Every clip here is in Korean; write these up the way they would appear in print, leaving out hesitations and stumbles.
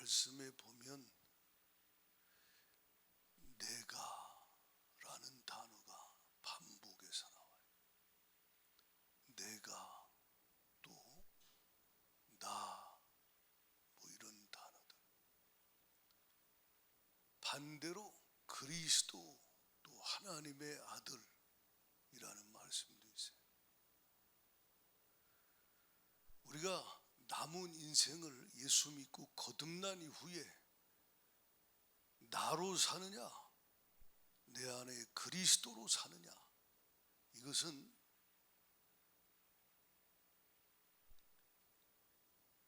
말씀에 보면 내가라는 단어가 반복해서 나와요. 내가, 또 나, 뭐 이런 단어들. 반대로 그리스도, 또 하나님의 아들이라는 말씀도 있어요. 우리가 남은 인생을 예수 믿고 거듭난 이후에 나로 사느냐, 내 안에 그리스도로 사느냐, 이것은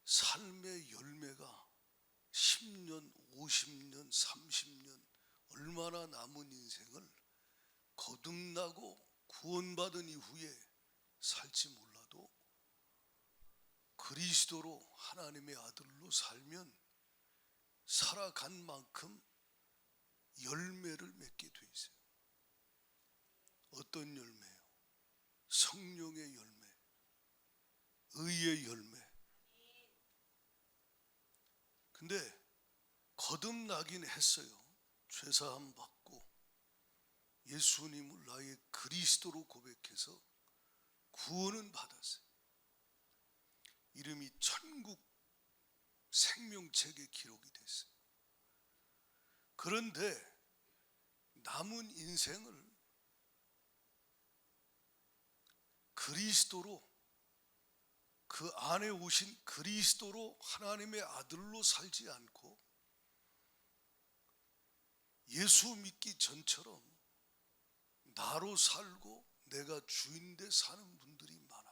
삶의 열매가 10년, 50년, 30년 얼마나 남은 인생을 거듭나고 구원받은 이후에 살지 몰라도 그리스도로 하나님의 아들로 살면 살아간 만큼 열매를 맺게 돼 있어요. 어떤 열매요? 성령의 열매, 의의 열매. 근데 거듭나긴 했어요. 죄사함 받고 예수님을 나의 그리스도로 고백해서 구원은 받았어요. 이름이 천국 생명책에 기록이 됐어요. 그런데 남은 인생을 그리스도로, 그 안에 오신 그리스도로 하나님의 아들로 살지 않고 예수 믿기 전처럼 나로 살고 내가 주인돼 사는 분들이 많아요.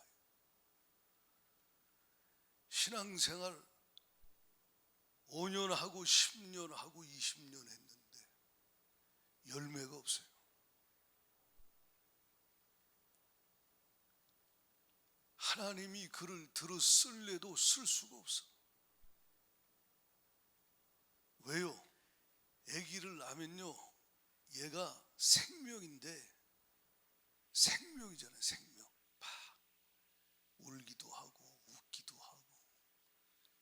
신앙생활 5년 하고 10년 하고 20년 했는데 열매가 없어요. 하나님이 그를 들어 쓸래도 쓸 수가 없어. 왜요? 아기를 낳으면요, 얘가 생명인데, 생명이잖아요. 생명. 막 울기도 하고 웃기도 하고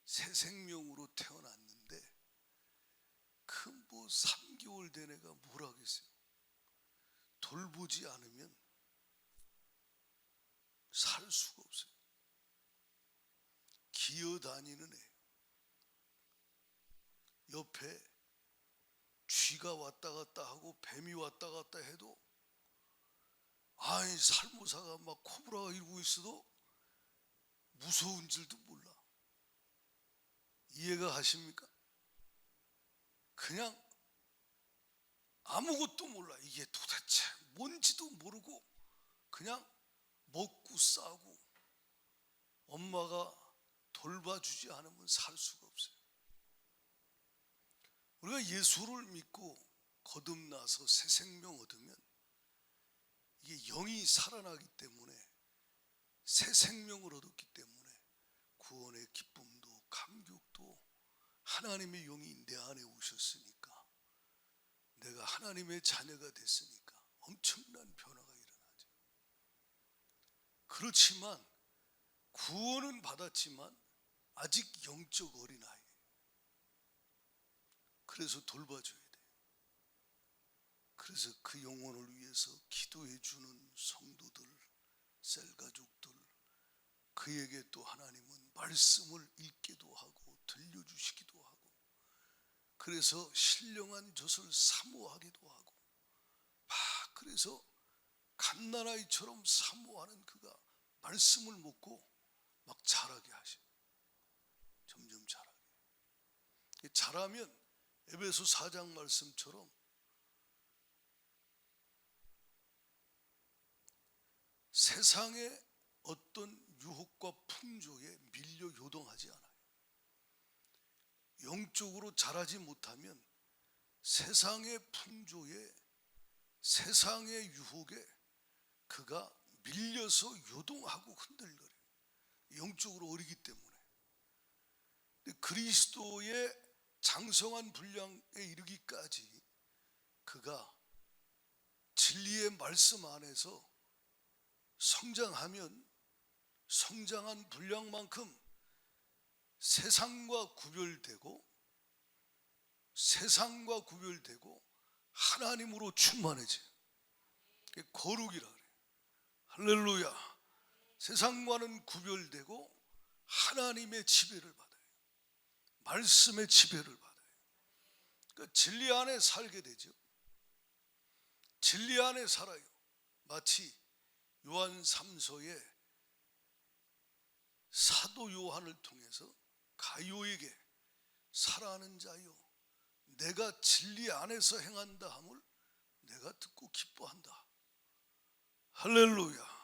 새 생명으로 태어났는데 그 뭐 3개월 된 애가 뭘 하겠어요? 돌보지 않으면 살 수가 없어요. 기어다니는 애. 옆에 쥐가 왔다 갔다 하고 뱀이 왔다 갔다 해도 아이 살모사가 막 코브라가 일고 있어도 무서운 줄도 몰라. 이해가 가십니까? 그냥 아무것도 몰라. 이게 도대체 뭔지도 모르고 그냥 먹고 싸고 엄마가 돌봐주지 않으면 살 수가 없어요. 우리가 예수를 믿고 거듭나서 새 생명 얻으면 이게 영이 살아나기 때문에, 새 생명을 얻었기 때문에 구원의 기쁨도 감격도 하나님의 영이 내 안에 오셨으니까, 내가 하나님의 자녀가 됐으니까 엄청난 변화가 일어나죠. 그렇지만 구원은 받았지만 아직 영적 어린아이예요. 그래서 돌봐줘야 돼요. 그래서 그 영혼을 위해서 기도해 주는 성도들, 셀가족들, 그에게 또 하나님은 말씀을 읽기도 하고 들려주시기도 하고, 그래서 신령한 젖을 사모하기도 하고, 막 그래서 갓난아이처럼 사모하는 그가 말씀을 먹고 막 자라게 하셔. 점점 자라게. 자라면 에베소 4장 말씀처럼 세상의 어떤 유혹과 풍조에 밀려 요동하지 않아요. 영적으로 자라지 못하면 세상의 풍조에, 세상의 유혹에 그가 밀려서 요동하고 흔들거려요. 영적으로 어리기 때문에. 그리스도의 장성한 분량에 이르기까지 그가 진리의 말씀 안에서 성장하면 성장한 분량만큼 세상과 구별되고 세상과 구별되고 하나님으로 충만해져. 그게 거룩이라 그래요. 할렐루야. 세상과는 구별되고 하나님의 지배를 받아요. 말씀의 지배를 받아요. 그러니까 진리 안에 살게 되죠. 진리 안에 살아요. 마치 요한 3서에 사도 요한을 통해서 가룟에게 살아가는 자여, 내가 진리 안에서 행한다 함을 내가 듣고 기뻐한다. 할렐루야.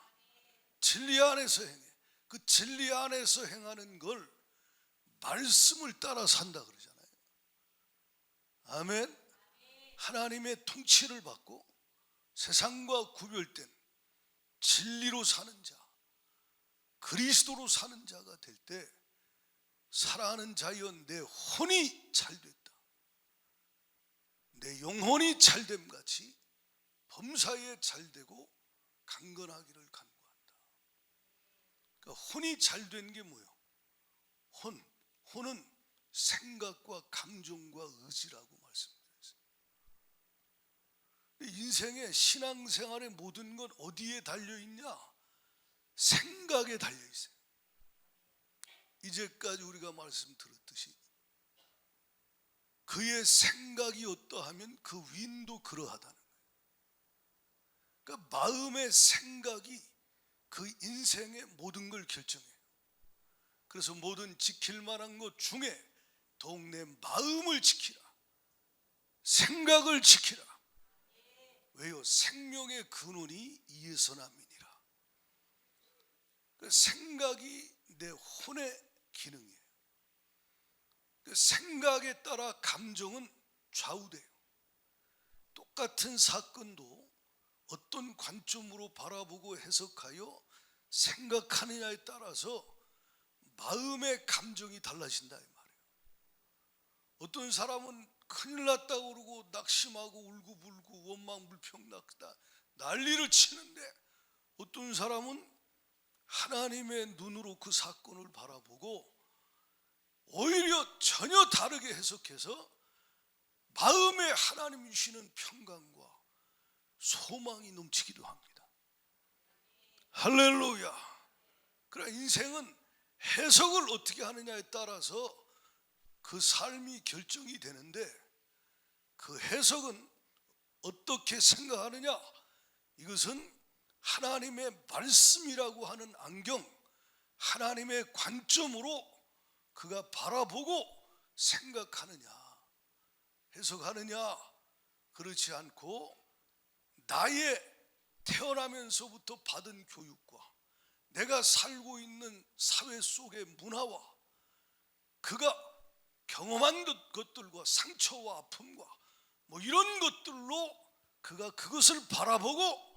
진리 안에서 행해. 그 진리 안에서 행하는 걸 말씀을 따라 산다 그러잖아요. 아멘. 하나님의 통치를 받고 세상과 구별된 진리로 사는 자, 그리스도로 사는 자가 될 때 살아가는 자여, 내 혼이 잘됐다, 내 영혼이 잘됨 같이 범사에 잘되고 강건하기를 간구한다. 그러니까 혼이 잘된 게 뭐예요? 혼은 생각과 감정과 의지라고 말씀드렸어요. 인생의 신앙생활의 모든 건 어디에 달려있냐? 생각에 달려있어요. 이제까지 우리가 말씀 들었듯이 그의 생각이 어떠하면 그 위인도 그러하다는 거예요. 그러니까 마음의 생각이 그 인생의 모든 걸 결정해요. 그래서 모든 지킬 만한 것 중에 더욱 내 마음을 지키라, 생각을 지키라. 왜요? 생명의 근원이 이에서 남이니라. 그 생각이 내 혼의 기능이에요. 그 생각에 따라 감정은 좌우돼요. 똑같은 사건도 어떤 관점으로 바라보고 해석하여 생각하느냐에 따라서 마음의 감정이 달라진다 이 말이에요. 어떤 사람은 큰일 났다고 그러고 낙심하고 울고불고 원망불평 난리를 치는데, 어떤 사람은 하나님의 눈으로 그 사건을 바라보고 오히려 전혀 다르게 해석해서 마음에 하나님 주시는 평강과 소망이 넘치기도 합니다. 할렐루야. 그러나 인생은 해석을 어떻게 하느냐에 따라서 그 삶이 결정이 되는데, 그 해석은 어떻게 생각하느냐? 이것은 하나님의 말씀이라고 하는 안경, 하나님의 관점으로 그가 바라보고 생각하느냐, 해석하느냐. 그렇지 않고 나의 태어나면서부터 받은 교육과 내가 살고 있는 사회 속의 문화와 그가 경험한 것들과 상처와 아픔과 뭐 이런 것들로 그가 그것을 바라보고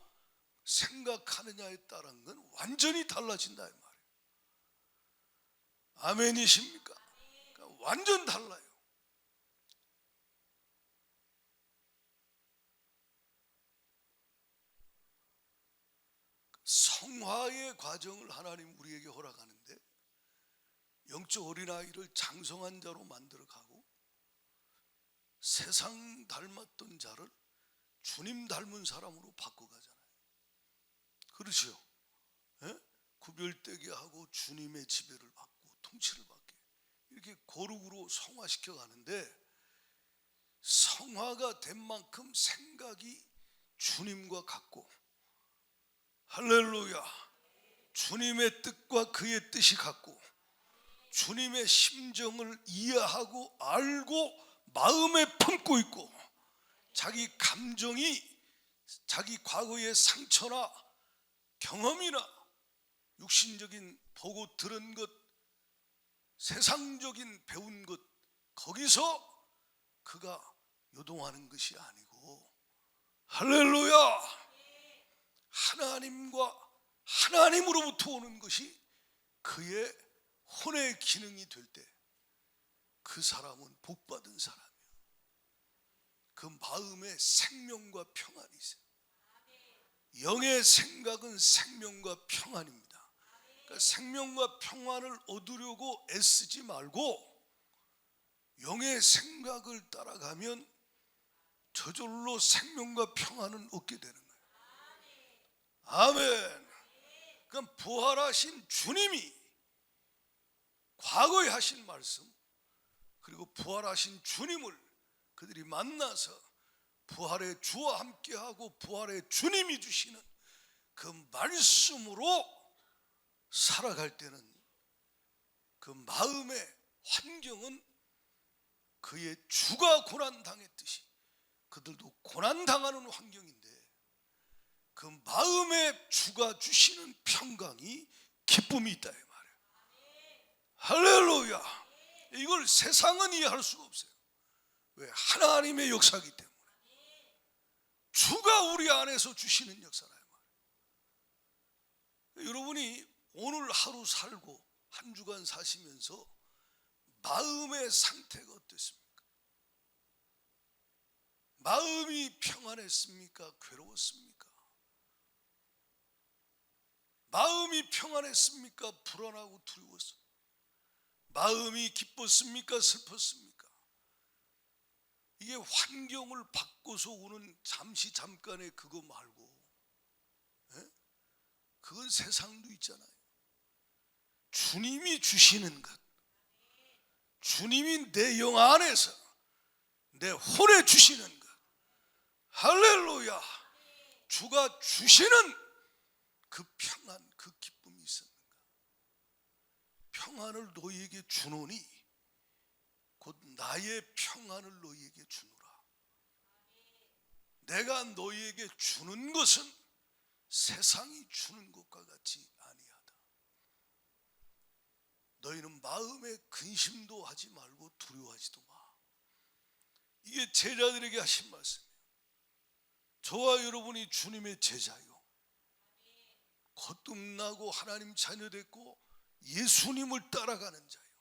생각하느냐에 따른 건 완전히 달라진다 이 말이에요. 아멘이십니까? 그러니까 완전 달라요. 성화의 과정을 하나님 우리에게 허락하는데, 영적 어린아이를 장성한 자로 만들어가고 세상 닮았던 자를 주님 닮은 사람으로 바꿔가잖아요. 그렇죠? 예? 구별되게 하고 주님의 지배를 받고 통치를 받게 이렇게 거룩으로 성화시켜 가는데, 성화가 된 만큼 생각이 주님과 같고, 할렐루야, 주님의 뜻과 그의 뜻이 같고, 주님의 심정을 이해하고 알고 마음에 품고 있고, 자기 감정이 자기 과거의 상처나 경험이나 육신적인 보고 들은 것, 세상적인 배운 것, 거기서 그가 요동하는 것이 아니고, 할렐루야, 하나님과 하나님으로부터 오는 것이 그의 혼의 기능이 될 때 그 사람은 복받은 사람이에요. 그 마음에 생명과 평안이 있어요. 영의 생각은 생명과 평안입니다. 그러니까 생명과 평안을 얻으려고 애쓰지 말고 영의 생각을 따라가면 저절로 생명과 평안은 얻게 되는 거예요. 아멘. 그럼 부활하신 주님이 과거에 하신 말씀, 그리고 부활하신 주님을 그들이 만나서 부활의 주와 함께하고 부활의 주님이 주시는 그 말씀으로 살아갈 때는 그 마음의 환경은 그의 주가 고난당했듯이 그들도 고난당하는 환경인데, 그 마음의 주가 주시는 평강이, 기쁨이 있다 이 말이에요. 할렐루야. 이걸 세상은 이해할 수가 없어요. 왜? 하나님의 역사이기 때문에. 주가 우리 안에서 주시는 역사라 이 말이에요. 여러분이 오늘 하루 살고 한 주간 사시면서 마음의 상태가 어땠습니까? 마음이 평안했습니까? 괴로웠습니까? 마음이 평안했습니까? 불안하고 두려웠습니까? 마음이 기뻤습니까? 슬펐습니까? 이게 환경을 바꿔서 오는 잠깐의 그거 말고, 그건 세상도 있잖아요. 주님이 주시는 것, 주님이 내 영 안에서 내 혼에 주시는 것, 할렐루야. 주가 주시는 그 평안, 그 기쁨이 있었는가? 평안을 너희에게 주노니 곧 나의 평안을 너희에게 주노라. 내가 너희에게 주는 것은 세상이 주는 것과 같이 아니하다. 너희는 마음에 근심도 하지 말고 두려워하지도 마. 이게 제자들에게 하신 말씀이에요. 저와 여러분이 주님의 제자요, 거듭나고 하나님 자녀 됐고 예수님을 따라가는 자요,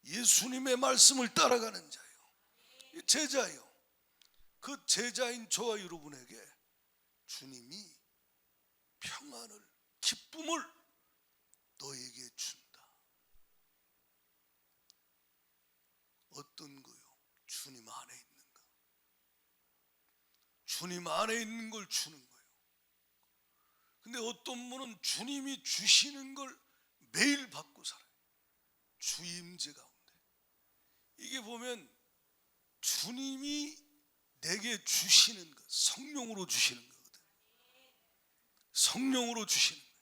예수님의 말씀을 따라가는 자요, 제자요. 그 제자인 저와 여러분에게 주님이 평안을, 기쁨을 너에게 준다. 어떤 거요? 주님 안에 있는 거. 주님 안에 있는 걸 주는 거예요. 근데 어떤 분은 주님이 주시는 걸 매일 받고 살아요. 주임제 가운데. 이게 보면 주님이 내게 주시는 것, 성령으로 주시는 거거든. 성령으로 주시는 거예요.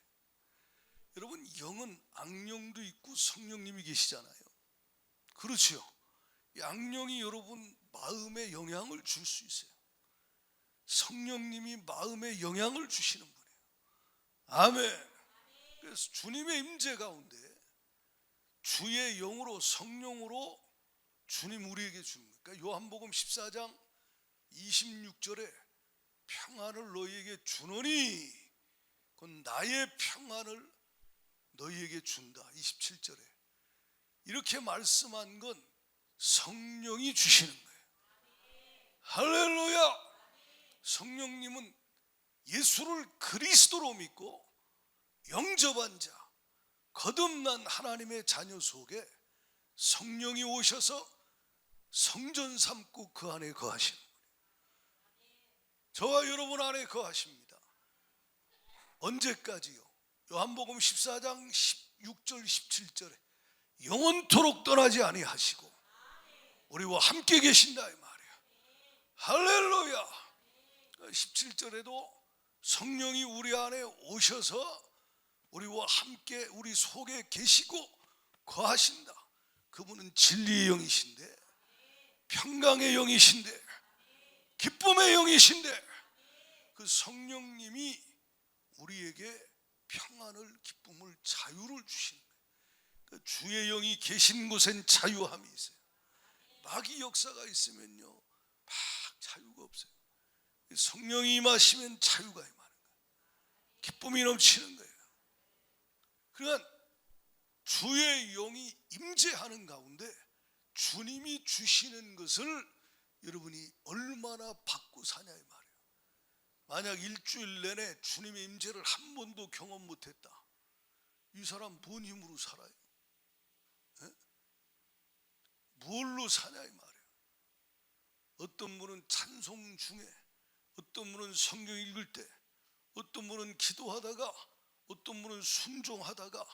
여러분, 영은 악령도 있고 성령님이 계시잖아요. 그렇죠? 악령이 여러분 마음에 영향을 줄 수 있어요. 성령님이 마음에 영향을 주시는 분이에요. 아멘. 그래서 주님의 임재 가운데 주의 영으로, 성령으로 주님 우리에게 주는 거예요. 그러니까 요한복음 14장 26절에 평안을 너희에게 주노니 곧 나의 평안을 너희에게 준다. 27절에 이렇게 말씀한 건 성령이 주시는 거예요. 할렐루야. 성령님은 예수를 그리스도로 믿고 영접한 자, 거듭난 하나님의 자녀 속에 성령이 오셔서 성전 삼고 그 안에 거하시는 거예요. 저와 여러분 안에 거하십니다. 언제까지요? 요한복음 14장 16절 17절에 영원토록 떠나지 아니하시고 우리와 함께 계신다 이 말이에요. 할렐루야. 17절에도 성령이 우리 안에 오셔서 우리와 함께 우리 속에 계시고 거하신다. 그분은 진리의 영이신데, 평강의 영이신데, 기쁨의 영이신데, 그 성령님이 우리에게 평안을, 기쁨을, 자유를 주시는 거예요. 그 주의 영이 계신 곳엔 자유함이 있어요. 마귀 역사가 있으면요, 막 자유가 없어요. 성령이 임하시면 자유가 임하는 거예요. 기쁨이 넘치는 거예요. 그러니까 주의 영이 임재하는 가운데 주님이 주시는 것을 여러분이 얼마나 받고 사냐 이 말이에요. 만약 일주일 내내 주님의 임재를 한 번도 경험 못했다, 이 사람 뭔 힘으로 살아요? 에? 뭘로 뭘로 사냐 이 말이에요. 어떤 분은 찬송 중에, 어떤 분은 성경 읽을 때, 어떤 분은 기도하다가, 어떤 분은 순종하다가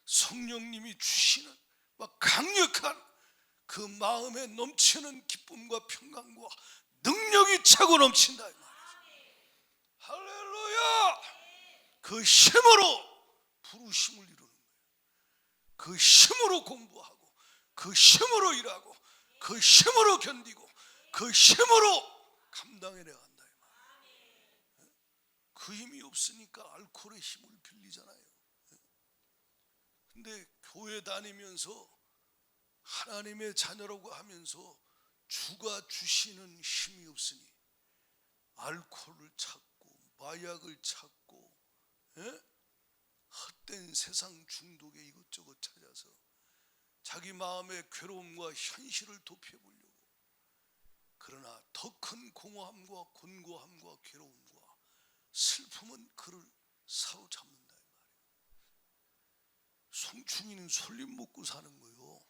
성령님이 주시는 막 강력한 그 마음에 넘치는 기쁨과 평강과 능력이 차고 넘친다 이 말이에요. 할렐루야. 그 힘으로 부르심을 이루는 거예요. 그 힘으로 공부하고, 그 힘으로 일하고, 그 힘으로 견디고, 그 힘으로 감당해내야 한다 이 말이에요. 그 힘이 없으니까 알코올의 힘을 빌리잖아요. 근데 교회 다니면서 하나님의 자녀라고 하면서 주가 주시는 힘이 없으니 알코올을 찾고 마약을 찾고, 헛된 세상 중독에 이것저것 찾아서 자기 마음의 괴로움과 현실을 도피해보려고. 그러나 더 큰 공허함과 곤고함과 괴로움과 슬픔은 그를 사로잡는다 이 말이에요. 송충이는 솔잎 먹고 사는 거예요.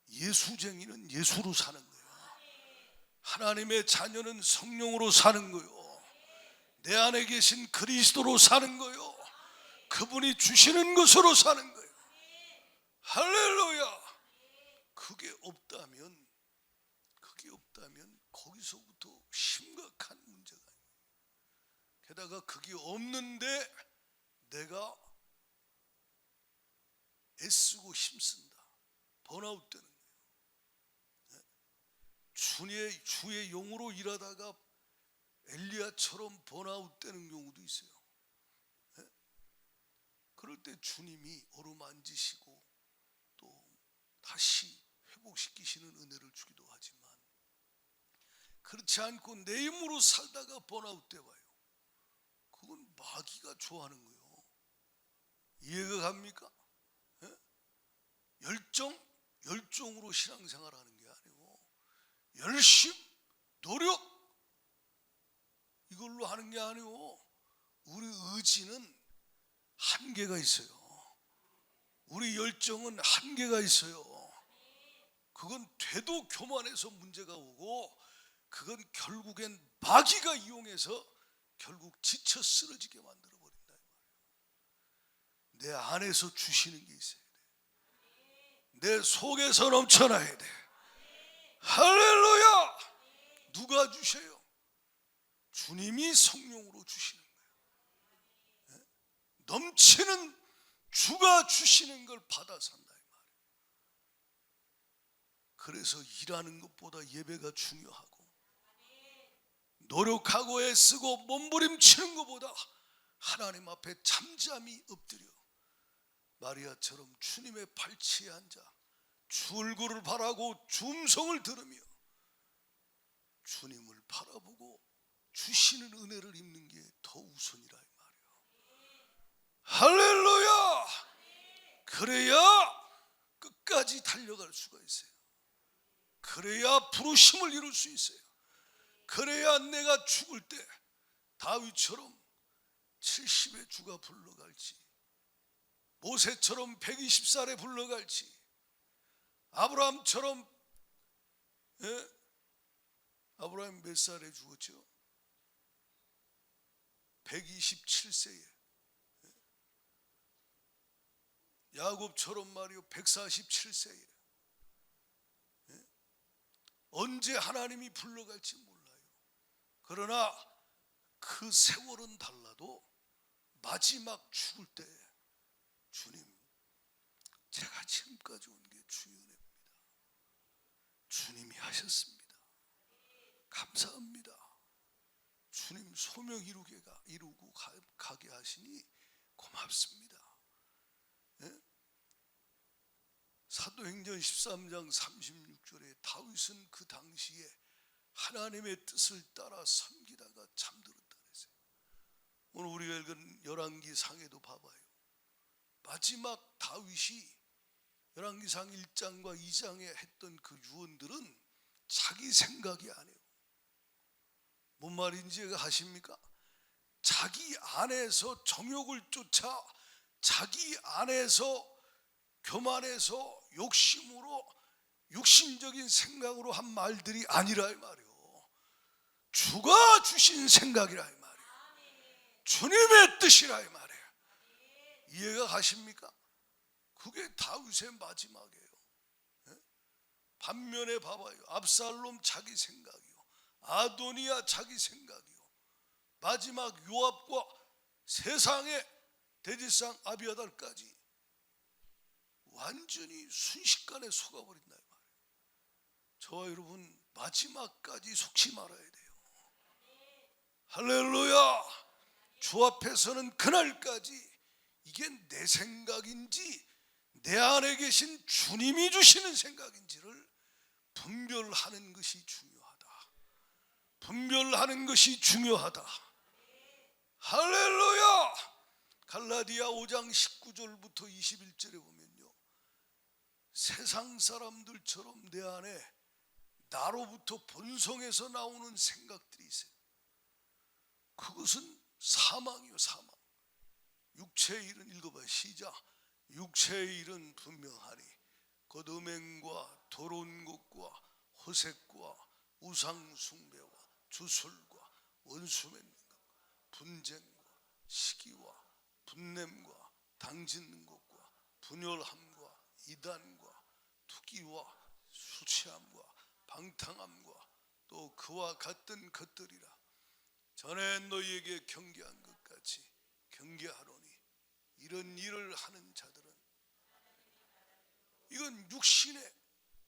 예수쟁이는 예수로 사는 거예요. 하나님의 자녀는 성령으로 사는 거예요. 내 안에 계신 그리스도로 사는 거예요. 그분이 주시는 것으로 사는 거예요. 할렐루야. 그게 없다면 거기서부터 심각한 문제가 있어요. 게다가 그게 없는데 내가 애쓰고 힘쓴다. 번아웃 되는 거예요. 주의 용으로 일하다가 엘리야처럼 번아웃 되는 경우도 있어요. 그럴 때 주님이 어루만지시고 또 다시 회복시키시는 은혜를 주기도 하지만, 그렇지 않고 내 힘으로 살다가 번아웃 돼봐요. 그건 마귀가 좋아하는 거예요. 이해가 갑니까? 열정으로 신앙생활하는 게 아니고 열심, 노력 이걸로 하는 게 아니고, 우리 의지는 한계가 있어요. 우리 열정은 한계가 있어요. 그건 되도 교만해서 문제가 오고, 그건 결국엔 마귀가 이용해서 결국 지쳐 쓰러지게 만들어 버린다 이 말이에요. 내 안에서 주시는 게 있어야 돼. 내 속에서 넘쳐나야 돼. 할렐루야. 누가 주셔요? 주님이 성령으로 주시는 거예요. 넘치는 주가 주시는 걸 받아 산다 이 말이에요. 그래서 일하는 것보다 예배가 중요하고, 노력하고 애쓰고 몸부림치는 것보다 하나님 앞에 잠잠히 엎드려 마리아처럼 주님의 발치에 앉아 주 얼굴을 바라고 주 음성을 들으며 주님을 바라보고 주시는 은혜를 입는 게 더 우선이라 이 말이에요. 할렐루야. 그래야 끝까지 달려갈 수가 있어요. 그래야 부르심을 이룰 수 있어요. 그래야 내가 죽을 때 다윗처럼 70의 주가 불러갈지, 모세처럼 120살에 불러갈지, 아브라함처럼, 아브라함 몇 살에 죽었죠? 127세에. 야곱처럼 말이요 147세에. 언제 하나님이 불러갈지 몰라요. 그러나 그 세월은 달라도 마지막 죽을 때 주님, 제가 지금까지 온 게 주의 은혜입니다. 주님이 하셨습니다. 감사합니다. 주님 소명 이루고 가게 하시니 고맙습니다. 사도행전 13장 36절에 다윗은 그 당시에 하나님의 뜻을 따라 섬기다가 잠들었다 그랬어요. 오늘 우리가 읽은 열왕기 상에도 봐봐요. 마지막 다윗이 열왕기상 1장과 2장에 했던 그 유언들은 자기 생각이 아니에요. 뭔 말인지 아십니까? 자기 안에서 정욕을 쫓아, 자기 안에서 교만해서 욕심으로 육신적인 생각으로 한 말들이 아니라 이 말이요, 주가 주신 생각이라 이 말이에요. 주님의 뜻이라 이 말이에요. 이해가 가십니까? 그게 다윗의 마지막이에요. 반면에 봐봐요. 압살롬 자기 생각이요, 아도니아 자기 생각이요, 마지막 요압과 세상의 대제사장 아비아달까지 완전히 순식간에 속아버린다 이 말이에요. 저와 여러분 마지막까지 속지 말아야 돼요. 할렐루야. 주 앞에서는 그날까지 이게 내 생각인지 내 안에 계신 주님이 주시는 생각인지를 분별하는 것이 중요하다. 분별하는 것이 중요하다. 할렐루야. 갈라디아 5장 19절부터 21절에 보면요, 세상 사람들처럼 내 안에 나로부터 본성에서 나오는 생각들이 있어요. 그것은 사망이요, 사망. 육체의 일은 읽어봐요. 시작. 육체의 일은 분명하니 곧 음행과 더러운 것과 허색과 우상 숭배와 주술과 원수 맺는 것, 분쟁과 시기와 분냄과 당짓는 것과 분열함과 이단과 투기와 수치함과 방탕함과 또 그와 같은 것들이라. 전에 너희에게 경계한 것 같이 경계하노니 이런 일을 하는 자들은, 이건 육신의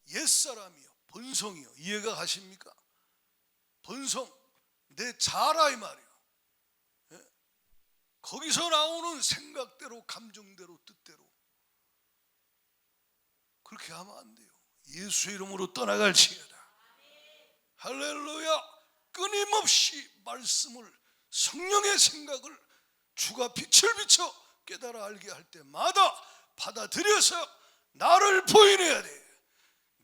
옛사람이요, 본성이요. 이해가 가십니까? 본성, 내 자라 이 말이에요. 거기서 나오는 생각대로, 감정대로, 뜻대로 그렇게 하면 안 돼요. 예수의 이름으로 떠나갈지어다. 할렐루야. 끊임없이 말씀을, 성령의 생각을 주가 빛을 비춰 깨달아 알게 할 때마다 받아들여서 나를 부인해야 돼요.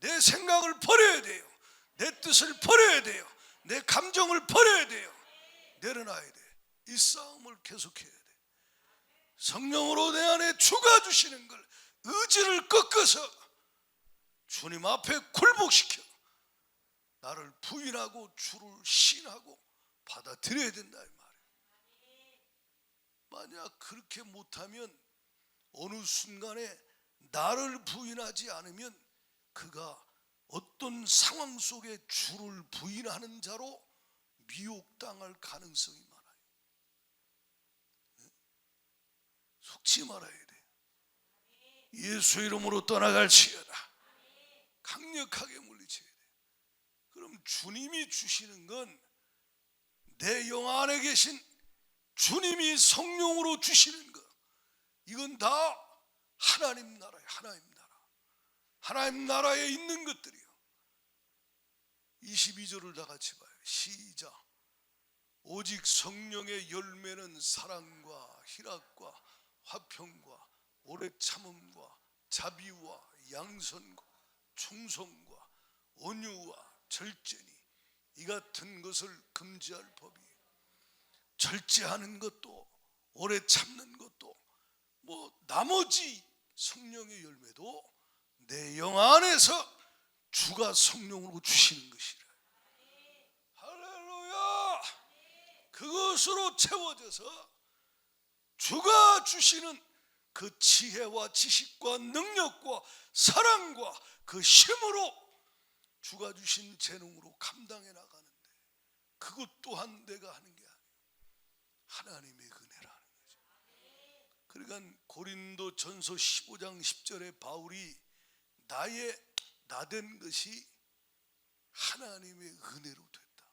내 생각을 버려야 돼요. 내 뜻을 버려야 돼요. 내 감정을 버려야 돼요. 내려놔야 돼. 이 싸움을 계속해야 돼. 성령으로 내 안에 주가 주시는 걸, 의지를 꺾어서 주님 앞에 굴복시켜 나를 부인하고 주를 신하고 받아들여야 된다 이 말이에요. 만약 그렇게 못하면 어느 순간에 나를 부인하지 않으면 그가 어떤 상황 속에 주를 부인하는 자로 미혹당할 가능성이 많아요. 속지 말아야 돼. 예수 이름으로 떠나갈지어다. 강력하게 물리쳐야 돼. 그럼 주님이 주시는 건 내 영 안에 계신 주님이 성령으로 주시는 것, 이건 다 하나님 나라예요. 하나님 나라. 하나님 나라에 있는 것들이요. 22절을 다 같이 봐요. 시작. 오직 성령의 열매는 사랑과 희락과 화평과 오래 참음과 자비와 양선과 충성과 온유와 절제니 이 같은 것을 금지할 법이. 절제하는 것도 오래 참는 것도 뭐 나머지 성령의 열매도 내 영 안에서 주가 성령으로 주시는 것이라. 할렐루야. 그것으로 채워져서 주가 주시는 그 지혜와 지식과 능력과 사랑과 그 힘으로 주가 주신 재능으로 감당해 나가는데, 그것 또한 내가 하는 게 아니에요. 하나님의 은혜라는 거죠. 그러니까 고린도 전서 15장 10절에 바울이 나된 것이 하나님의 은혜로 됐다.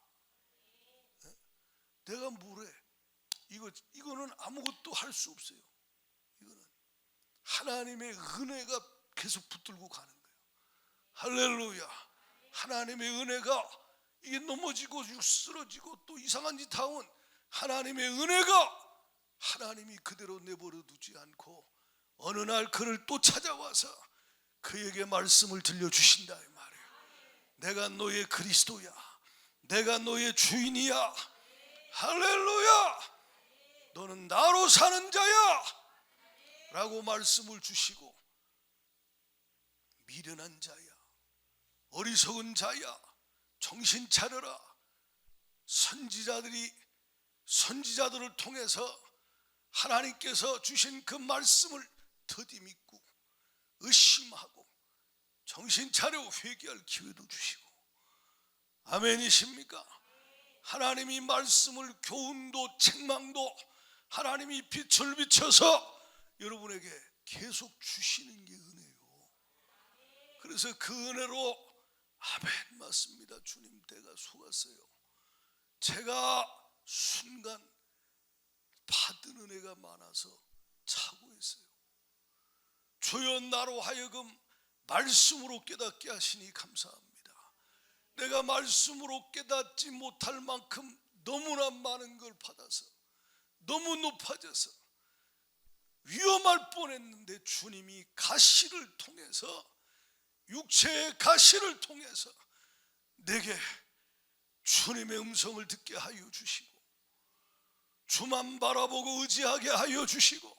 내가 뭐래? 이거는 아무것도 할 수 없어요. 이거는 하나님의 은혜가 계속 붙들고 가는 거예요. 할렐루야. 하나님의 은혜가, 이게 넘어지고 쓰러지고 또 이상한 짓 하면 하나님의 은혜가 하나님이 그대로 내버려 두지 않고 어느 날 그를 또 찾아와서 그에게 말씀을 들려주신다 이 말이에요. 내가 너의 그리스도야. 내가 너의 주인이야. 할렐루야. 너는 나로 사는 자야 라고 말씀을 주시고, 미련한 자야, 어리석은 자야 정신 차려라. 선지자들을 통해서 하나님께서 주신 그 말씀을 더디 믿고 의심하고 정신 차려 회개할 기회도 주시고, 아멘이십니까? 하나님이 말씀을 교훈도 책망도 하나님이 빛을 비춰서 여러분에게 계속 주시는 게 은혜요. 그래서 그 은혜로 아멘 맞습니다. 주님 때가 속았어요. 제가 순간 받은 은혜가 많아서 차고했어요. 주여 나로 하여금 말씀으로 깨닫게 하시니 감사합니다. 내가 말씀으로 깨닫지 못할 만큼 너무나 많은 걸 받아서 너무 높아져서 위험할 뻔했는데 주님이 가시를 통해서, 육체의 가시를 통해서 내게 주님의 음성을 듣게 하여 주시고 주만 바라보고 의지하게 하여 주시고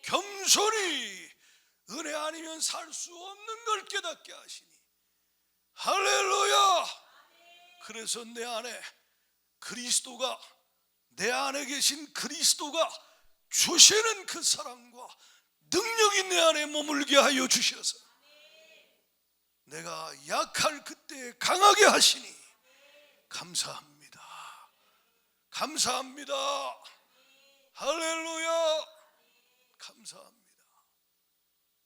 겸손히 은혜 아니면 살 수 없는 걸 깨닫게 하시니 할렐루야. 그래서 내 안에 그리스도가, 내 안에 계신 그리스도가 주시는 그 사랑과 능력이 내 안에 머물게 하여 주셔서 내가 약할 그때에 강하게 하시니 감사합니다. 감사합니다. 할렐루야. 감사합니다.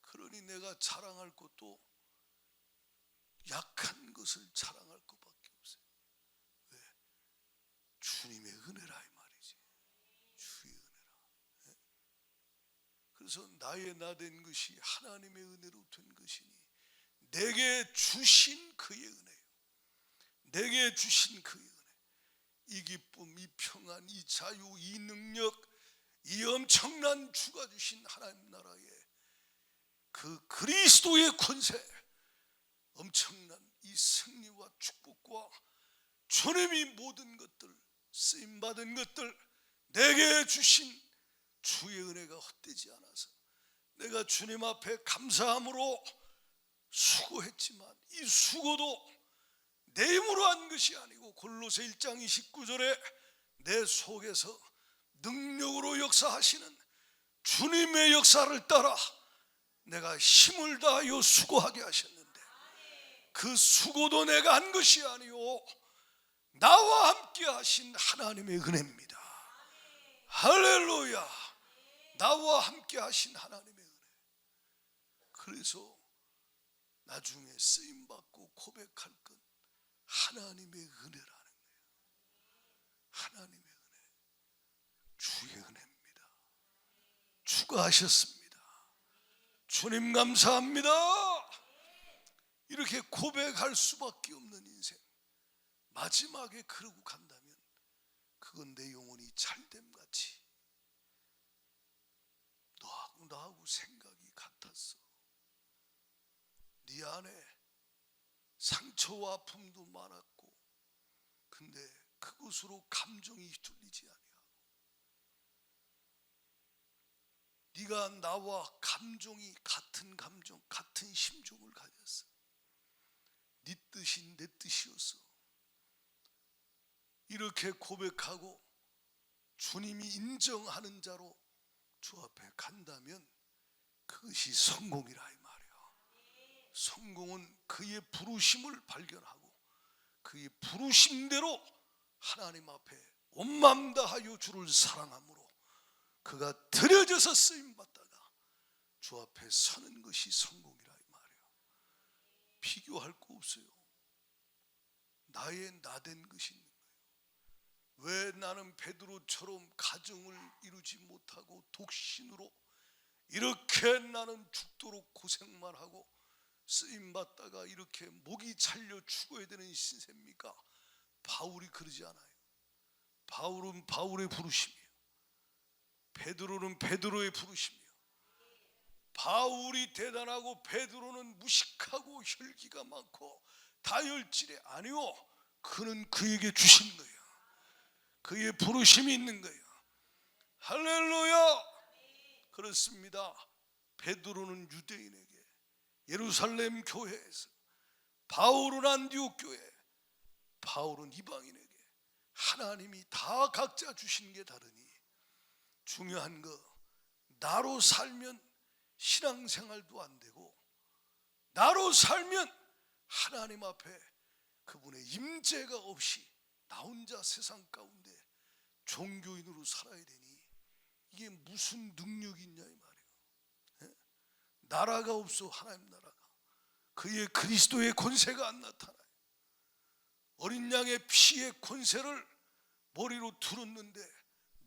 그러니 내가 자랑할 것도 약한 것을 자랑할 것밖에 없어요. 왜? 주님의 은혜라 이 말이지. 주의 은혜라. 네? 그래서 나의 나 된 것이 하나님의 은혜로 된 것이니 내게 주신 그의 은혜요. 내게 주신 그의 은혜. 이 기쁨, 이 평안, 이 자유, 이 능력, 이 엄청난 주가 주신 하나님 나라의 그 그리스도의 권세, 엄청난 이 승리와 축복과 주님이 모든 것들, 쓰임받은 것들 내게 주신 주의 은혜가 헛되지 않아서 내가 주님 앞에 감사함으로 수고했지만 이 수고도 내 힘으로 한 것이 아니고 골로새 1장 29절에 내 속에서 능력으로 역사하시는 주님의 역사를 따라 내가 힘을 다하여 수고하게 하셨는데 그 수고도 내가 한 것이 아니오 나와 함께 하신 하나님의 은혜입니다. 할렐루야. 나와 함께 하신 하나님의 은혜. 그래서 나중에 쓰임받고 고백할 건 하나님의 은혜라는 거예요. 하나님의 은혜, 주의 은혜입니다. 주가 하셨습니다. 주님 감사합니다. 이렇게 고백할 수밖에 없는 인생, 마지막에 그러고 간다면 그건 내 영혼이 잘됨같이 너하고 나하고 생각이 같았어. 네 안에 상처와 아픔도 많았고 근데 그것으로 감정이 휘둘리지 아니하고 네가 나와 감정이 같은 감정, 같은 심정을 가졌어. 네 뜻이 내 뜻이었어. 이렇게 고백하고 주님이 인정하는 자로 주 앞에 간다면 그것이 성공이라 이 말이야. 성공은 그의 부르심을 발견하고 그의 부르심대로 하나님 앞에 온 마음 다하여 주를 사랑함으로 그가 드려져서 쓰임받다가 주 앞에 서는 것이 성공이라 이 말이야. 비교할 거 없어요. 나의 나된 것이 있는 거예요. 왜 나는 베드로처럼 가정을 이루지 못하고 독신으로 이렇게 나는 죽도록 고생만 하고 쓰임받다가 이렇게 목이 잘려 죽어야 되는 신세입니까? 바울이 그러지 않아요. 바울은 바울의 부르심이에요. 베드로는 베드로의 부르심이에요. 바울이 대단하고 베드로는 무식하고 혈기가 많고 다혈질이 아니요. 그는 그에게 주신 거예요. 그의 부르심이 있는 거예요. 할렐루야. 그렇습니다. 베드로는 유대인에게 예루살렘 교회에서 바울은 안디옥 교회, 바울은 이방인에게 하나님이 다 각자 주신 게 다르니 중요한 거, 나로 살면 신앙생활도 안 되고 나로 살면 하나님 앞에 그분의 임재가 없이 나 혼자 세상 가운데 종교인으로 살아야 되니 이게 무슨 능력이 있냐 이 말이에요. 나라가 없어. 하나님 나라가 그의 그리스도의 권세가 안 나타나요. 어린 양의 피의 권세를 머리로 들었는데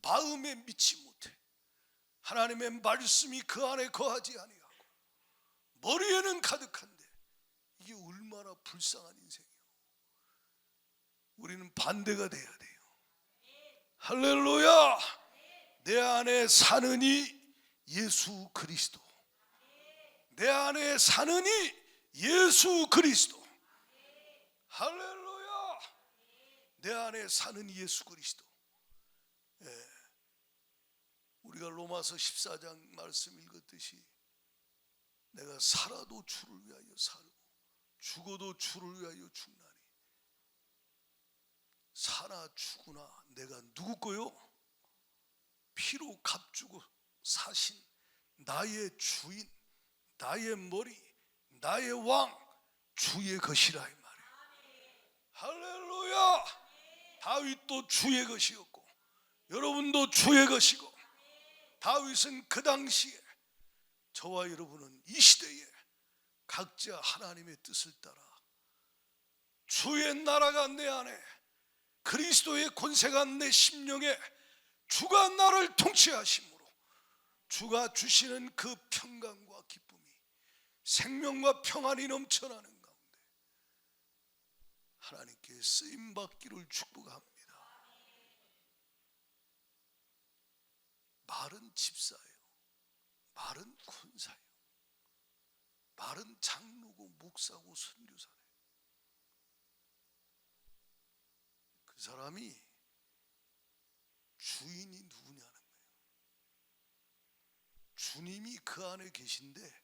마음에 믿지 못해. 하나님의 말씀이 그 안에 거하지 아니하고 머리에는 가득한데 이게 얼마나 불쌍한 인생이에요. 우리는 반대가 돼야 돼요. 할렐루야. 내 안에 사는 이 예수 그리스도, 내 안에 사는 이 예수 그리스도. 할렐루야. 내 안에 사는 예수 그리스도. 우리가 로마서 14장 말씀 읽었듯이 내가 살아도 주를 위하여 살고 죽어도 주를 위하여 죽나니 사나 죽으나 내가 누구 거요? 피로 값주고 사신 나의 주인, 나의 머리, 나의 왕, 주의 것이라 이 말이에요. 할렐루야. 다윗도 주의 것이었고 여러분도 주의 것이고, 다윗은 그 당시에 저와 여러분은 이 시대에 각자 하나님의 뜻을 따라 주의 나라가 내 안에, 그리스도의 권세가 내 심령에, 주가 나를 통치하심으로 주가 주시는 그 평강과 기쁨이 생명과 평안이 넘쳐나는 가운데 하나님께 쓰임받기를 축복합니다. 말은 집사예요, 말은 권사예요, 말은 장로고 목사고 선교사예요. 그 사람이 주인이 누구냐는 거예요. 주님이 그 안에 계신데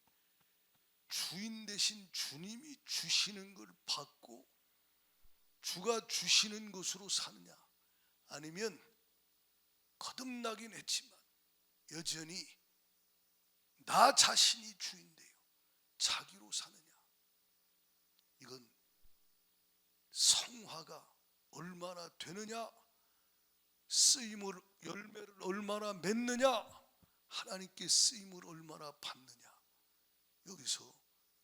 주인 대신 주님이 주시는 걸 받고 주가 주시는 것으로 사느냐, 아니면 거듭나긴 했지만 여전히 나 자신이 주인데요 자기로 사느냐. 이건 성화가 얼마나 되느냐, 쓰임을, 열매를 얼마나 맺느냐, 하나님께 쓰임을 얼마나 받느냐, 여기서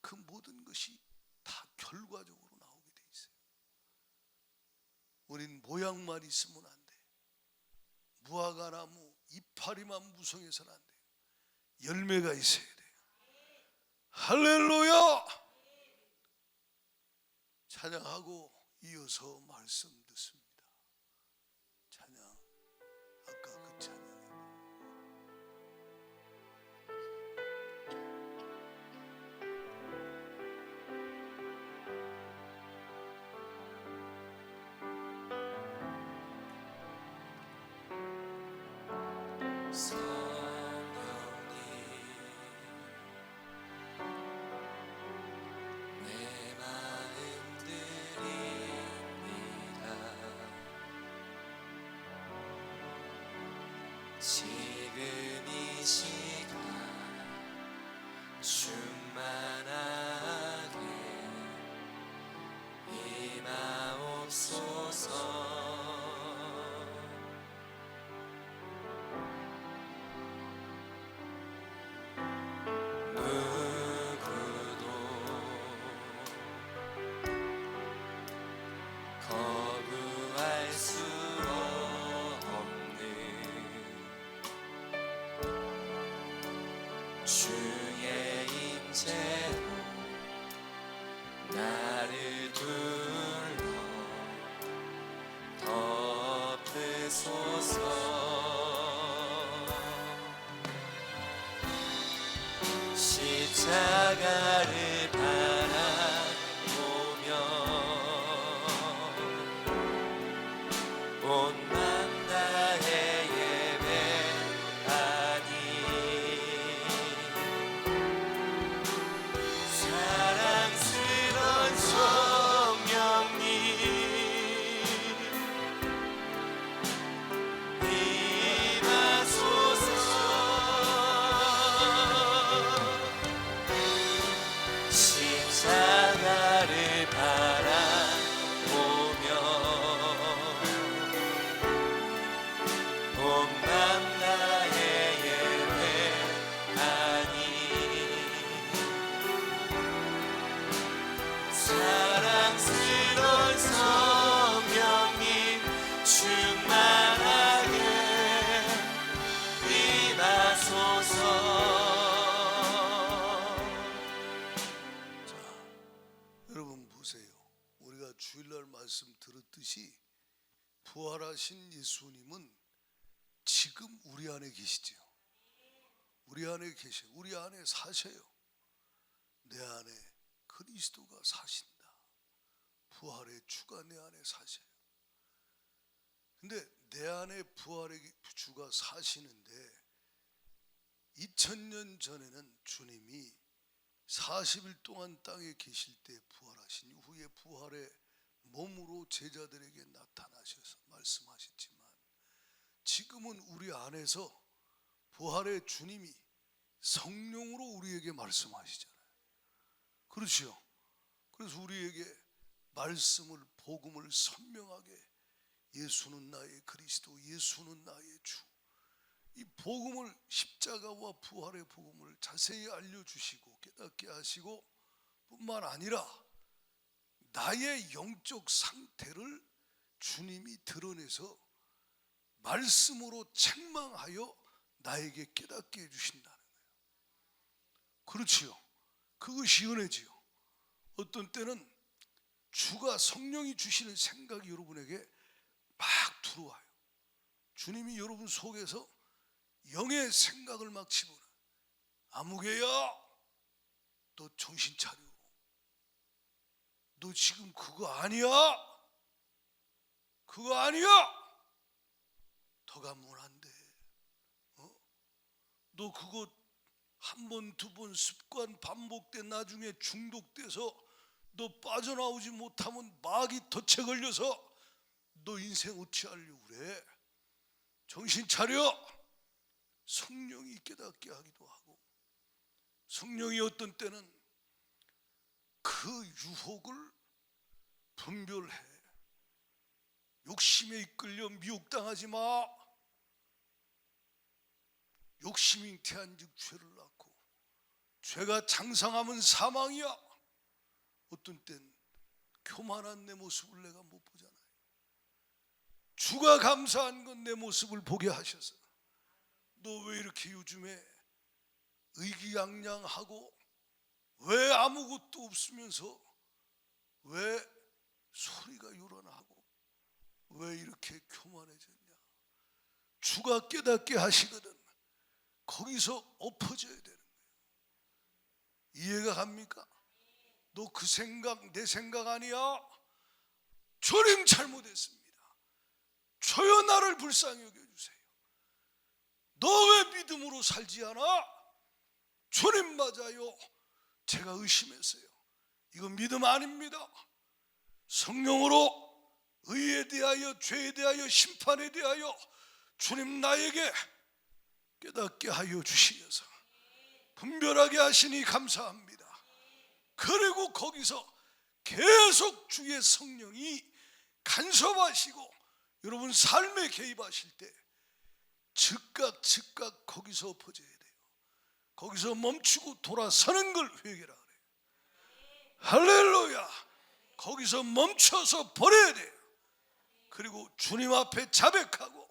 그 모든 것이 다 결과적으로 나오게 돼 있어요. 우린 모양만 있으면 안 돼. 무화과나무 이파리만 무성해서는 안 돼요. 열매가 있어야 돼요. 할렐루야. 찬양하고 이어서 말씀 듣습니다. 찬양, 아까 그 찬양. 사랑스러운 성령님 충만하게 임하소서. 자, 여러분 보세요. 우리가 주일날 말씀 들었듯이 부활하신 예수님은 지금 우리 안에 계시죠. 우리 안에 계셔. 우리 안에 사셔요. 내 안에 그리스도가 사신다. 부활의 주가 내 안에 사셔요. 근데 내 안에 부활의 주가 사시는데 2000년 전에는 주님이 40일 동안 땅에 계실 때 부활하신 이후에 부활의 몸으로 제자들에게 나타나셔서 말씀하셨지만 지금은 우리 안에서 부활의 주님이 성령으로 우리에게 말씀하시잖아요. 그렇죠? 그래서 우리에게 말씀을, 복음을 선명하게 예수는 나의 그리스도, 예수는 나의 주, 이 복음을, 십자가와 부활의 복음을 자세히 알려주시고 깨닫게 하시고 뿐만 아니라 나의 영적 상태를 주님이 드러내서 말씀으로 책망하여 나에게 깨닫게 해주신다는 거예요. 그렇지요. 그것이 은혜지요. 어떤 때는 주가, 성령이 주시는 생각이 여러분에게 막 들어와요. 주님이 여러분 속에서 영의 생각을 막 집어넣어요. 아무개야, 너 정신 차려. 너 지금 그거 아니야. 그거 아니야. 더 가면 안 돼. 너 그거 한 번, 두 번 습관 반복돼 나중에 중독돼서 너 빠져나오지 못하면 마귀 덫에 걸려서 너 인생 어찌 하려고 그래. 정신 차려. 성령이 깨닫게 하기도 하고, 성령이 어떤 때는 그 유혹을 분별해. 욕심에 이끌려 미혹당하지 마. 욕심이 잉태한즉 죄를 낳고 죄가 장성하면 사망이야. 어떤 땐 교만한 내 모습을 내가 못 보잖아요. 주가 감사한 건 내 모습을 보게 하셔서 너 왜 이렇게 요즘에 의기양양하고 왜 아무것도 없으면서 왜 소리가 요란하고 왜 이렇게 교만해졌냐. 주가 깨닫게 하시거든. 거기서 엎어져야 되는 거예요. 이해가 갑니까? 너 그 생각 내 생각 아니야. 주님 잘못했습니다. 저여 나를 불쌍히 여겨주세요. 너 왜 믿음으로 살지 않아? 주님 맞아요. 제가 의심했어요. 이건 믿음 아닙니다. 성령으로 의에 대하여, 죄에 대하여, 심판에 대하여 주님 나에게 깨닫게 하여 주시면서 분별하게 하시니 감사합니다. 그리고 거기서 계속 주의 성령이 간섭하시고 여러분 삶에 개입하실 때 즉각 거기서 엎어져야 돼요. 거기서 멈추고 돌아서는 걸 회개라 그래요. 할렐루야. 거기서 멈춰서 버려야 돼요. 그리고 주님 앞에 자백하고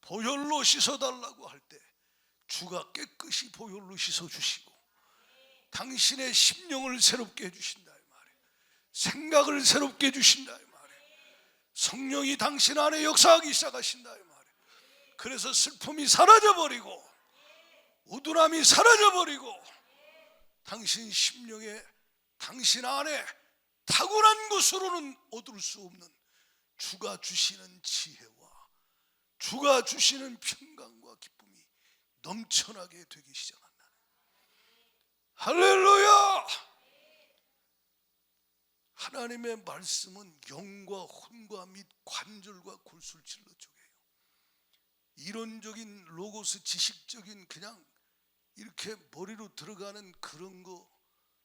보혈로 씻어달라고 할 때 주가 깨끗이 보혈로 씻어주시고 당신의 심령을 새롭게 해주신다 이 말이에요. 생각을 새롭게 해주신다 이 말이에요. 성령이 당신 안에 역사하기 시작하신다 이 말이에요. 그래서 슬픔이 사라져버리고 우둔함이 사라져버리고 당신 심령에, 당신 안에 타고난 것으로는 얻을 수 없는 주가 주시는 지혜와 주가 주시는 평강과 기쁨이 넘쳐나게 되기 시작한다. 할렐루야. 하나님의 말씀은 영과 혼과 및 관절과 골수를 쪼개요. 이론적인 로고스, 지식적인 그냥 이렇게 머리로 들어가는 그런 거,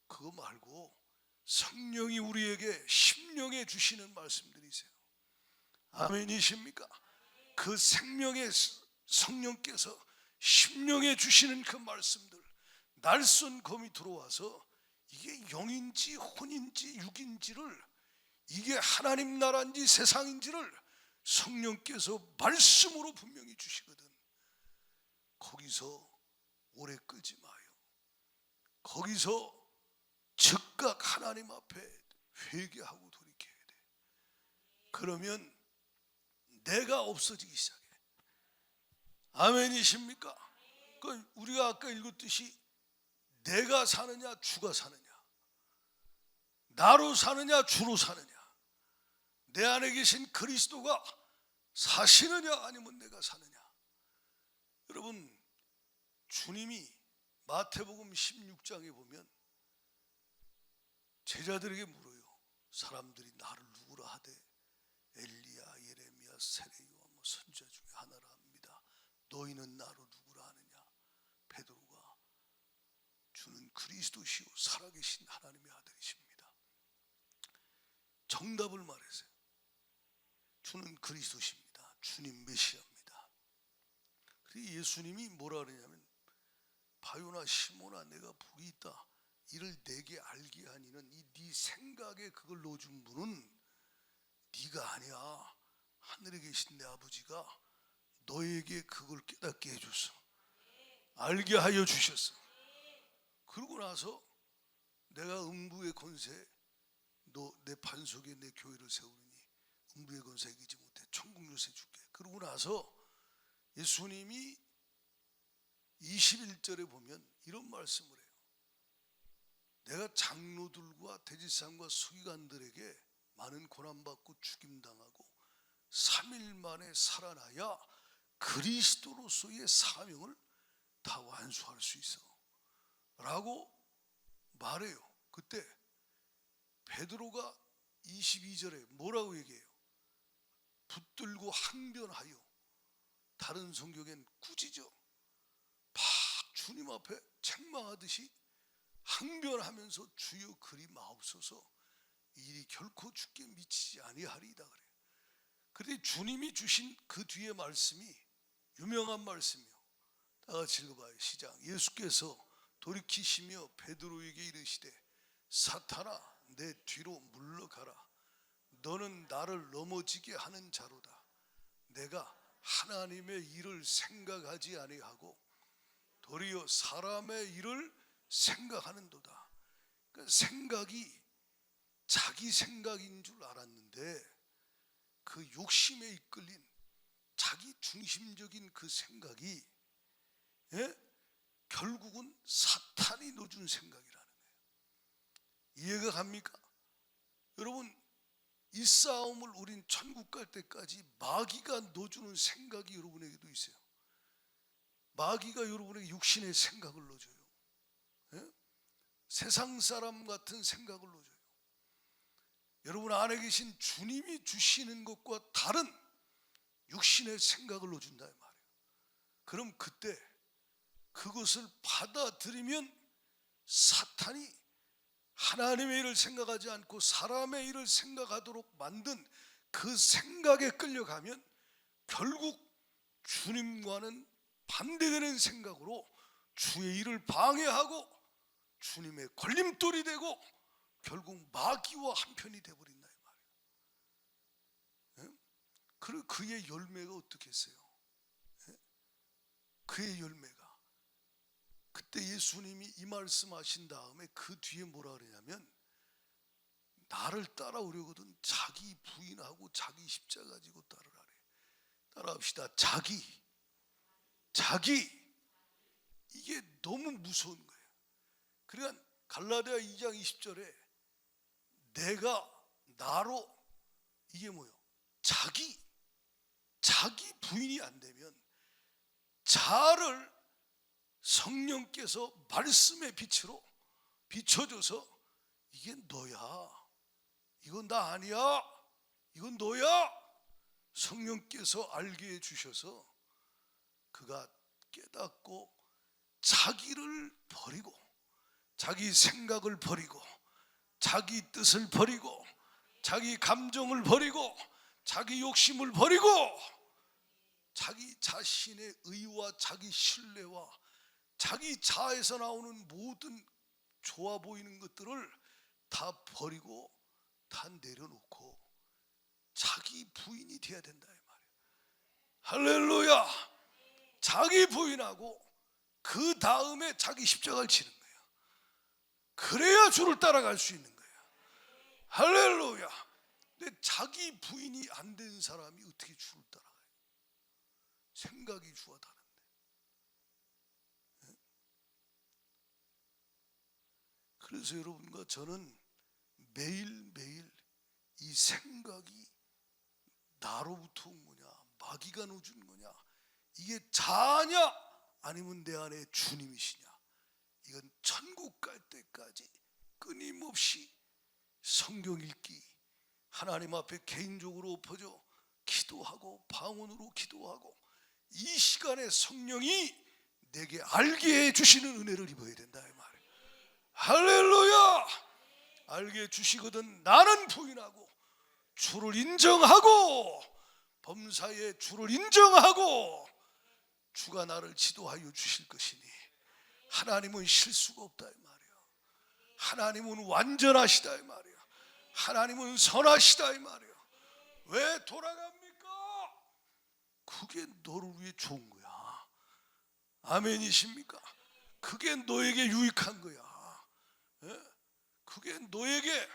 그거 말고 성령이 우리에게 심령에 주시는 말씀들이세요. 아멘이십니까? 그 생명의 성령께서 심령에 주시는 그 말씀들, 날선 검이 들어와서 이게 영인지 혼인지 육인지를, 이게 하나님 나라인지 세상인지를 성령께서 말씀으로 분명히 주시거든. 거기서 오래 끌지 마요. 거기서 즉각 하나님 앞에 회개하고 돌이켜야 돼. 그러면 내가 없어지기 시작해. 아멘이십니까? 그 우리가 아까 읽었듯이 내가 사느냐 주가 사느냐, 나로 사느냐 주로 사느냐, 내 안에 계신 그리스도가 사시느냐 아니면 내가 사느냐. 여러분, 주님이 마태복음 16장에 보면 제자들에게 물어요. 사람들이 나를 누구라 하되 엘리야, 예레미야, 세례요한 선지자 중에 하나라 합니다. 너희는 나로 누구라 하느냐? 베드로가 주는 그리스도시요 살아계신 하나님의 아들이십니다. 정답을 말했어요. 주는 그리스도십니다. 주님 메시아입니다. 그래서 예수님이 뭐라 그러냐면, 바요나 시몬아, 내가 복이 있다. 이를 내게 알게 하니는 이 네 생각에 그걸 넣어준 분은 네가 아니야. 하늘에 계신 내 아버지가 너에게 그걸 깨닫게 해줬어. 알게 하여 주셨어. 그러고 나서 내가 음부의 권세, 너 내 반석에 내 교회를 세우느니 음부의 권세 이기지 못해 천국 요새 줄게. 그러고 나서 예수님이 21절에 보면 이런 말씀을 해요. 내가 장로들과 대제사장과 서기관들에게 많은 고난받고 죽임당하고 3일 만에 살아나야 그리스도로서의 사명을 다 완수할 수 있어 라고 말해요. 그때 베드로가 22절에 뭐라고 얘기해요? 붙들고 항변하여, 다른 성경엔 꾸짖어 막 주님 앞에 책망하듯이 항변하면서 주여 그리 마옵소서, 일이 결코 주께 미치지 아니하리이다 그래요. 그런데 주님이 주신 그 뒤에 말씀이 유명한 말씀이요. 다 같이 읽어봐요. 시작. 예수께서 돌이키시며 베드로에게 이르시되 사탄아 내 뒤로 물러가라. 너는 나를 넘어지게 하는 자로다. 내가 하나님의 일을 생각하지 아니하고 도리어 사람의 일을 생각하는도다. 그러니까 생각이 자기 생각인 줄 알았는데 그 욕심에 이끌린 자기 중심적인 그 생각이 결국은 사탄이 넣어준 생각이라는 거예요. 이해가 갑니까? 여러분, 이 싸움을 우린 천국 갈 때까지 마귀가 넣어주는 생각이 여러분에게도 있어요. 마귀가 여러분에게 육신의 생각을 넣어줘요. 세상 사람 같은 생각을 넣어줘요. 여러분 안에 계신 주님이 주시는 것과 다른 육신의 생각을 넣어준다 이 말이에요. 그럼 그때 그것을 받아들이면 사탄이 하나님의 일을 생각하지 않고 사람의 일을 생각하도록 만든 그 생각에 끌려가면 결국 주님과는 반대되는 생각으로 주의 일을 방해하고 주님의 걸림돌이 되고 결국 마귀와 한편이 되어버린다 이 말이에요. 그리고 그의 열매가 어떻겠어요? 그의 열매가 그때 예수님이 이 말씀하신 다음에 그 뒤에 뭐라 그러냐면, 나를 따라오려거든 자기 부인하고 자기 십자가 지고 따르라래. 따라합시다. 자기. 이게 너무 무서운 거예요. 그러니까 갈라디아 2장 20절에 내가 나로, 이게 뭐예요? 자기 부인이 안 되면 자를 성령께서 말씀의 빛으로 비춰줘서 이게 너야, 이건 나 아니야, 이건 너야 성령께서 알게 해주셔서 그가 깨닫고 자기를 버리고 자기 생각을 버리고 자기 뜻을 버리고 자기 감정을 버리고 자기 욕심을 버리고 자기 자신의 의와 자기 신뢰와 자기 자아에서 나오는 모든 좋아 보이는 것들을 다 버리고 다 내려놓고 자기 부인이 돼야 된다 이 말이에요. 할렐루야. 자기 부인하고 그 다음에 자기 십자가를 지는 거예요. 그래야 주를 따라갈 수 있는 거예요. 할렐루야. 근데 자기 부인이 안 된 사람이 어떻게 주를 따라가요? 생각이 주가 다른데. 그래서 여러분과 저는 매일매일 이 생각이 나로부터 온 거냐 마귀가 넣어준 거냐 이게 자냐 아니면 내 안에 주님이시냐 이건 천국 갈 때까지 끊임없이 성경 읽기 하나님 앞에 개인적으로 엎어져 기도하고 방언으로 기도하고 이 시간에 성령이 내게 알게 해주시는 은혜를 입어야 된다 이 말이에요. 할렐루야. 알게 해주시거든 나는 부인하고 주를 인정하고 범사에 주를 인정하고 주가 나를 지도하여 주실 것이니 하나님은 실수가 없다 이 말이야. 하나님은 완전하시다 이 말이야. 하나님은 선하시다 이 말이야. 왜 돌아갑니까? 그게 너를 위해 좋은 거야. 아멘이십니까? 그게 너에게 유익한 거야. 그게 너에게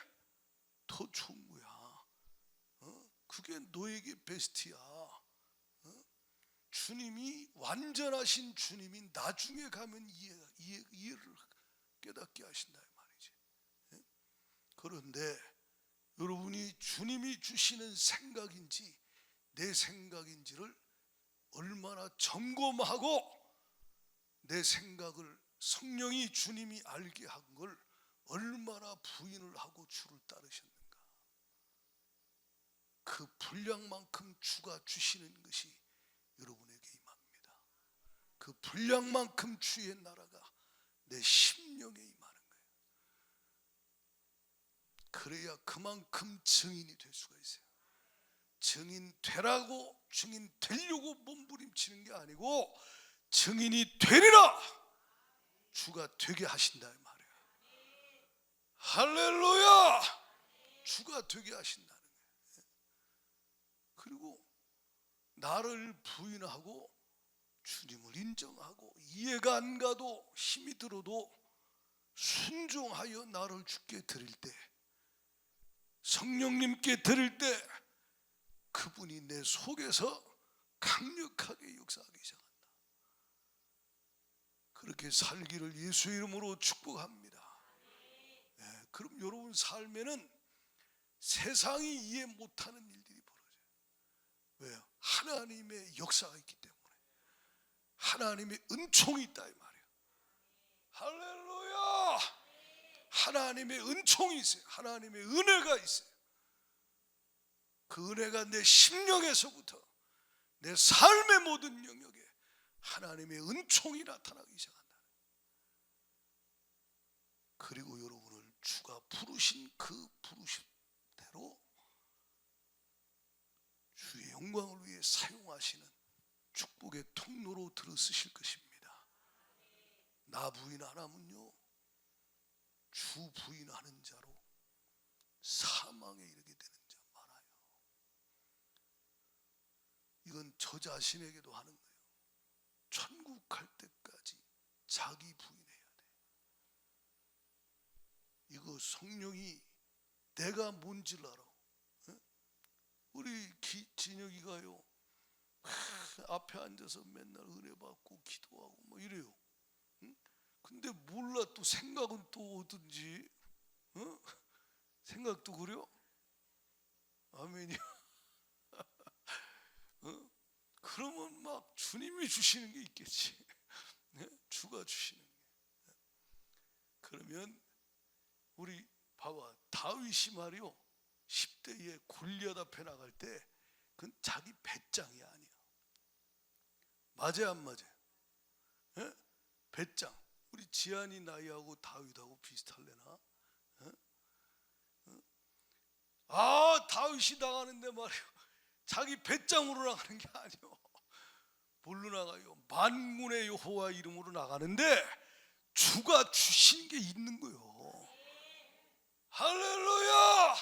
더 좋은 거야. 그게 너에게 베스트야. 주님이 완전하신 주님이 나중에 가면 이해를 깨닫게 하신다 이 말이지. 그런데 여러분이 주님이 주시는 생각인지 내 생각인지를 얼마나 점검하고 내 생각을 성령이 주님이 알게 한 걸 얼마나 부인을 하고 주를 따르셨는가. 그 분량만큼 주가 주시는 것이 여러분에게 임합니다. 그 분량만큼 주의 나라가 내 심령에 임하는 거예요. 그래야 그만큼 증인이 될 수가 있어요. 증인 되라고 증인 되려고 몸부림치는 게 아니고 증인이 되리라 주가 되게 하신다 이 말이에요. 할렐루야. 주가 되게 하신다는 거예요. 그리고 나를 부인하고 주님을 인정하고 이해가 안 가도 힘이 들어도 순종하여 나를 주께 드릴 때 성령님께 드릴 때 그분이 내 속에서 강력하게 역사하기 시작한다. 그렇게 살기를 예수의 이름으로 축복합니다. 그럼 여러분 삶에는 세상이 이해 못하는 일들이 벌어져요. 왜요? 하나님의 역사가 있기 때문에. 하나님의 은총이 있다 이 말이에요. 할렐루야. 하나님의 은총이 있어요. 하나님의 은혜가 있어요. 그 은혜가 내 심령에서부터 내 삶의 모든 영역에 하나님의 은총이 나타나기 시작한다. 그리고 여러분을 주가 부르신 그 부르심대로 주의 영광을 위해 사용하시는 축복의 통로로 들어쓰실 것입니다. 나 부인 안 하면요 주 부인하는 자로 사망에 이르게 되는 자 많아요. 이건 저 자신에게도 하는 거예요. 천국 갈 때까지 자기 부인해야 돼. 이거 성령이 내가 뭔지를 알아. 우리 진혁이가요 앞에 앉아서 맨날 은혜 받고 기도하고 뭐 이래요. 근데 몰라 또 생각은 또 어떤지. 생각도 그래요? 아멘이요. 그러면 막 주님이 주시는 게 있겠지. 주가 주시는 게. 그러면 우리 봐봐 다윗이 말이요 10대에 골리앗 앞에 나갈 때 그건 자기 배짱이 아니야. 맞아요 안 맞아요? 배짱. 우리 지한이 나이하고 다윗하고 비슷할래나? 다윗이 나가는데 말이요 자기 배짱으로 나가는 게 아니요. 뭘로 나가요? 만군의 여호와 이름으로 나가는데 주가 주신 게 있는 거요. 할렐루야.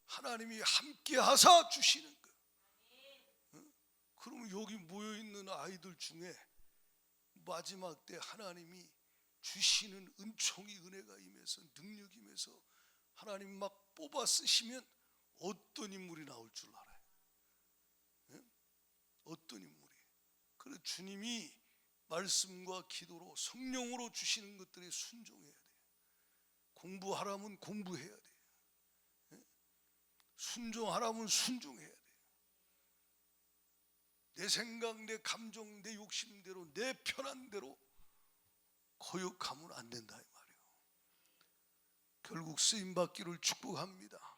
하나님이 함께 하사 주시는 거예요. 그러면 여기 모여있는 아이들 중에 마지막 때 하나님이 주시는 은총이, 은혜가 임해서, 능력이 임해서 하나님 막 뽑아 쓰시면 어떤 인물이 나올 줄 알아요? 어떤 인물이? 그래서 주님이 말씀과 기도로 성령으로 주시는 것들에 순종해야 돼요. 공부하라면 공부해야 돼요. 순종하라면 순종해야 돼요. 내 생각, 내 감정, 내 욕심대로, 내 편한 대로 거역하면 안 된다 이 말이에요. 결국 쓰임 받기를 축복합니다.